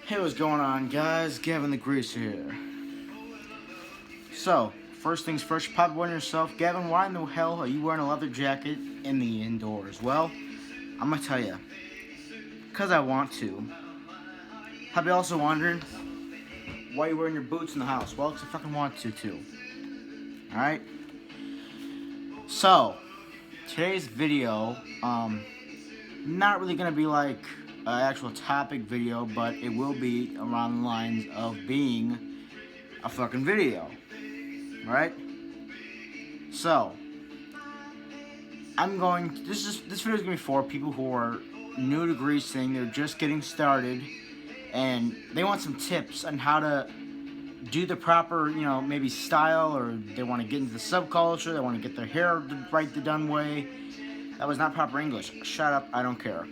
Hey, what's going on, guys? Gavin the Greaser here. So, first things first, you're probably wondering yourself, Gavin, why in the hell are you wearing a leather jacket in the indoors? Well, I'm gonna tell you, because I want to. Probably also wondering, why are you wearing your boots in the house? Well, because I fucking want to, too. Alright? So, today's video, not really gonna be like an actual topic video, but it will be around the lines of being a fucking video, right? So, this video is gonna be for people who are new to greasing, they're just getting started, and they want some tips on how to do the proper, maybe style, or they want to get into the subculture, they want to get their hair the done way. That was not proper English. Shut up, I don't care.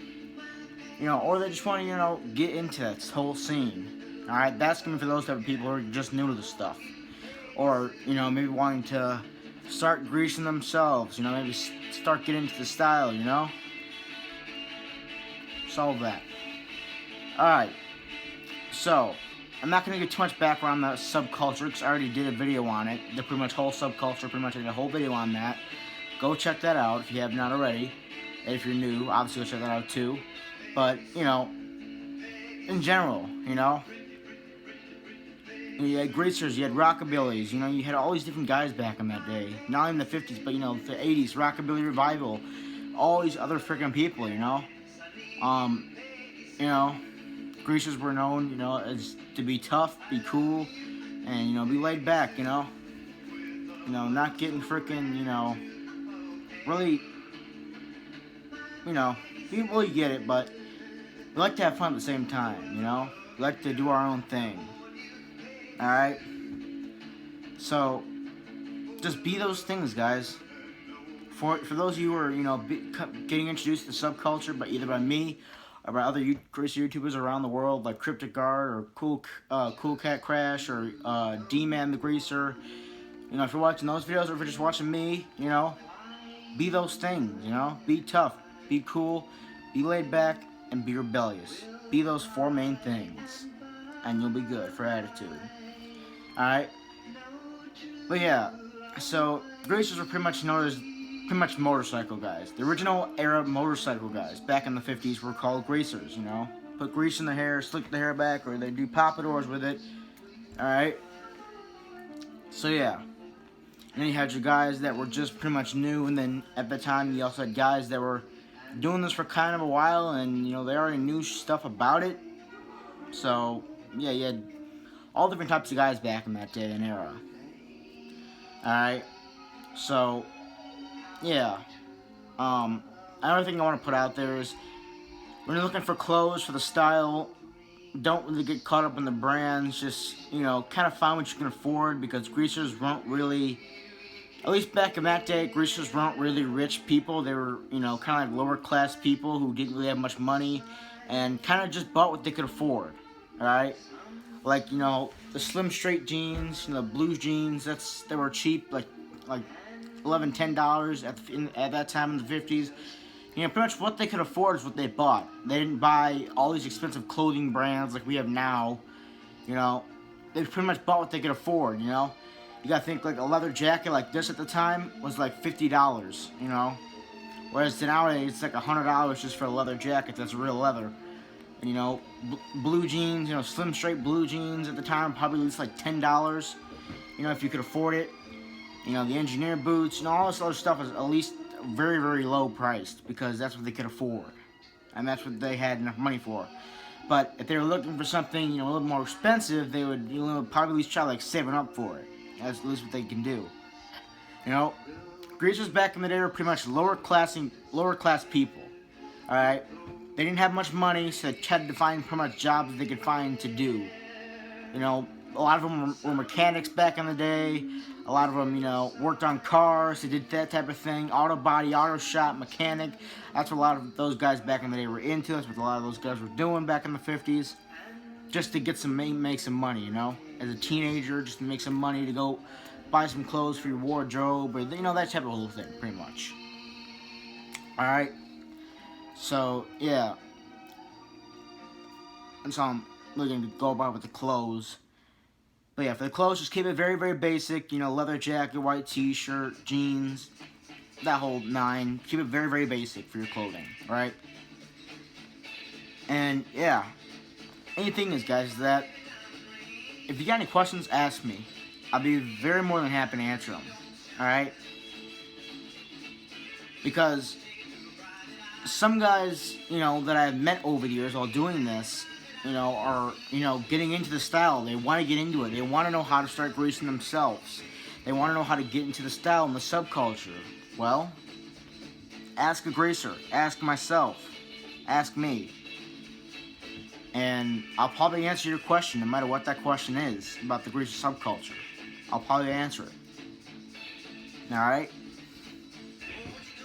Or they just want to, get into that whole scene. Alright, that's going to be for those type of people who are just new to the stuff. Or, maybe wanting to start greasing themselves, maybe start getting into the style, Solve that. Alright, so, I'm not going to get too much background on the subculture, because I already did a video on it. The pretty much whole subculture, pretty much I did a whole video on that. Go check that out if you have not already. And if you're new, obviously go check that out too. But, in general, you had greasers, you had rockabillys, you had all these different guys back in that day. Not only in the 50s, but, the 80s, rockabilly revival. All these other freaking people, greasers were known, as to be tough, be cool, and, be laid back, not getting freaking, really, people, you get it, but we like to have fun at the same time, we like to do our own thing, alright? So, just be those things, guys. For those of you who are, getting introduced to subculture, but either by me or by other greasy YouTubers around the world, like Cryptic Guard or Cool Cat Crash or D-Man the Greaser, if you're watching those videos or if you're just watching me, be those things, be tough, be cool, be laid back, and be rebellious. Be those four main things, and you'll be good for attitude. Alright? But yeah, so greasers were pretty much known as motorcycle guys. The original era motorcycle guys back in the 50s were called greasers, Put grease in the hair, slick the hair back, or they do pompadours with it. Alright? So yeah. And then you had your guys that were just pretty much new, and then at the time you also had guys that were doing this for kind of a while, and they already knew stuff about it. So yeah, you had all different types of guys back in that day and era. Alright, so yeah, another thing I want to put out there is when you're looking for clothes for the style, don't really get caught up in the brands. Just kind of find what you can afford, because greasers weren't really, at least back in that day, greasers weren't really rich people. They were, kind of like lower class people who didn't really have much money and kind of just bought what they could afford, alright? Like, the slim straight jeans, the blue jeans, they were cheap, like $11, $10 at that time in the 50s. Pretty much what they could afford is what they bought. They didn't buy all these expensive clothing brands like we have now, They pretty much bought what they could afford, You gotta think, like, a leather jacket like this at the time was like $50, Whereas nowadays, it's like $100 just for a leather jacket that's real leather. And, blue jeans, slim straight blue jeans at the time, probably at least like $10, if you could afford it. The engineer boots, all this other stuff is at least very, very low priced, because that's what they could afford. And that's what they had enough money for. But if they were looking for something, a little more expensive, they would, probably at least try like saving up for it. That's at least what they can do. Greasers back in the day were pretty much lower class people. Alright? They didn't have much money, so they had to find pretty much jobs that they could find to do. A lot of them were mechanics back in the day. A lot of them, worked on cars. They did that type of thing. Auto body, auto shop, mechanic. That's what a lot of those guys back in the day were into. That's what a lot of those guys were doing back in the 50s. Just to get make some money, As a teenager, just to make some money to go buy some clothes for your wardrobe. Or, that type of whole thing, pretty much. Alright? So, yeah. And so, really gonna go about with the clothes. But yeah, for the clothes, just keep it very, very basic. You know, leather jacket, white t-shirt, jeans, that whole nine. Keep it very, very basic for your clothing, alright? And yeah, anything is, guys, is that if you got any questions, ask me. I'll be very more than happy to answer them, alright? Because some guys, you know, that I've met over the years while doing this, you know, are, you know, getting into the style. They want to get into it. They want to know how to start greasing themselves. They want to know how to get into the style and the subculture. Well, ask a greaser. Ask myself. Ask me. And I'll probably answer your question, no matter what that question is, about the greaser subculture. I'll probably answer it. Alright?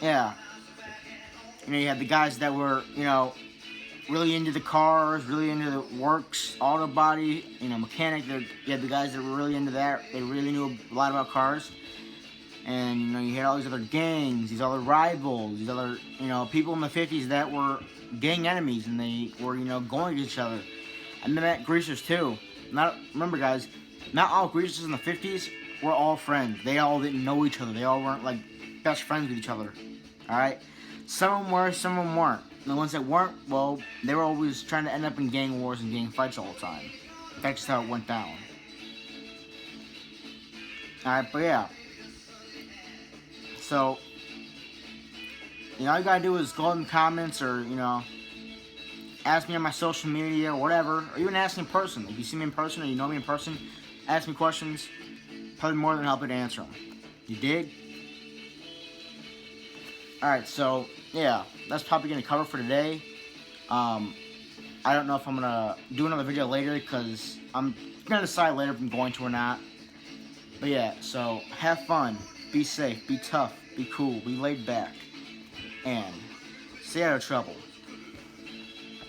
Yeah. You know, you had the guys that were, you know, really into the cars, really into the works, auto body, you know, mechanic. You had the guys that were really into that. They really knew a lot about cars. And, you know, you had all these other gangs, these other rivals, these other, you know, people in the 50s that were gang enemies, and they were, you know, going at each other. I met greasers too. Remember, guys, not all greasers in the 50s were all friends. They all didn't know each other. They all weren't, like, best friends with each other. Alright? Some of them were, some of them weren't. And the ones that weren't, well, they were always trying to end up in gang wars and gang fights all the time. That's just how it went down. Alright, but yeah. So, you know, all you gotta do is go in the comments, or, you know, ask me on my social media or whatever, or even ask me in person. If you see me in person or you know me in person, ask me questions. Probably more than happy to answer them. You dig? Alright, so, yeah, that's probably gonna cover for today. I don't know if I'm gonna do another video later, because I'm gonna decide later if I'm going to or not. But yeah, so have fun, be safe, be tough, be cool, be laid back, and stay out of trouble.